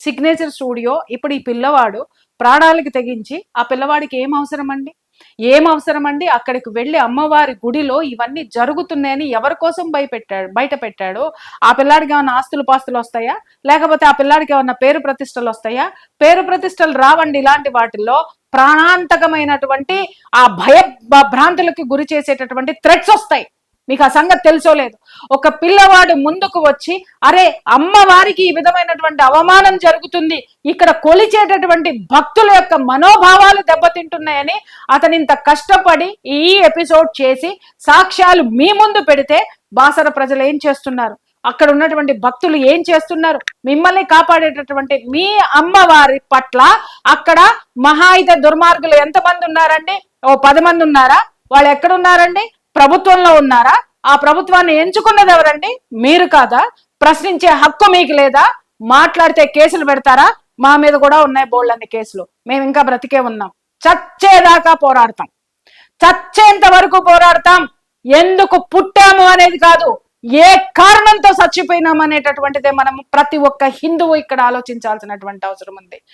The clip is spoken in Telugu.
సిగ్నేచర్ స్టూడియో ఇప్పుడు ఈ పిల్లవాడు ప్రాణాలకి తెగించి ఆ పిల్లవాడికి ఏం అవసరం అండి అక్కడికి వెళ్ళి అమ్మవారి గుడిలో ఇవన్నీ జరుగుతున్నాయని ఎవరి కోసం బయట పెట్టాడు. ఆ పిల్లాడికి ఏమైనా ఆస్తులు పాస్తులు వస్తాయా, లేకపోతే ఆ పిల్లాడికి ఏమన్నా పేరు ప్రతిష్టలు వస్తాయా? పేరు ప్రతిష్టలు రావండి. ఇలాంటి వాటిల్లో ప్రాణాంతకమైనటువంటి ఆ భ్రాంతులకి గురి చేసేటటువంటి థ్రెట్స్ వస్తాయి. మీకు ఆ సంగతి తెలుసో లేదు. ఒక పిల్లవాడు ముందుకు వచ్చి అరే అమ్మవారికి ఈ విధమైనటువంటి అవమానం జరుగుతుంది, ఇక్కడ కొలిచేటటువంటి భక్తుల యొక్క మనోభావాలు దెబ్బతింటున్నాయని అతను ఇంత కష్టపడి ఈ ఎపిసోడ్ చేసి సాక్ష్యాలు మీ ముందు పెడితే బాసర ప్రజలు ఏం చేస్తున్నారు, అక్కడ ఉన్నటువంటి భక్తులు ఏం చేస్తున్నారు? మిమ్మల్ని కాపాడేటటువంటి మీ అమ్మవారి పట్ల అక్కడ మహాయుధ దుర్మార్గులు ఎంతమంది ఉన్నారండి? ఓ 10 మంది ఉన్నారా? వాళ్ళు ఎక్కడున్నారండి? ప్రభుత్వంలో ఉన్నారా? ఆ ప్రభుత్వాన్ని ఎంచుకున్నది ఎవరండి? మీరు కాదా? ప్రశ్నించే హక్కు మీకు లేదా? మాట్లాడితే కేసులు పెడతారా? మా మీద కూడా ఉన్నాయి బోల్డన్ని కేసులు. మేము ఇంకా బ్రతికే ఉన్నాం. చచ్చేదాకా పోరాడతాం, చచ్చేంత వరకు పోరాడతాం. ఎందుకు పుట్టాము అనేది కాదు, ఏ కారణంతో చచ్చిపోయినాం అనేటటువంటిదే మనం ప్రతి ఒక్క హిందువు ఇక్కడ ఆలోచించాల్సినటువంటి అవసరం ఉంది.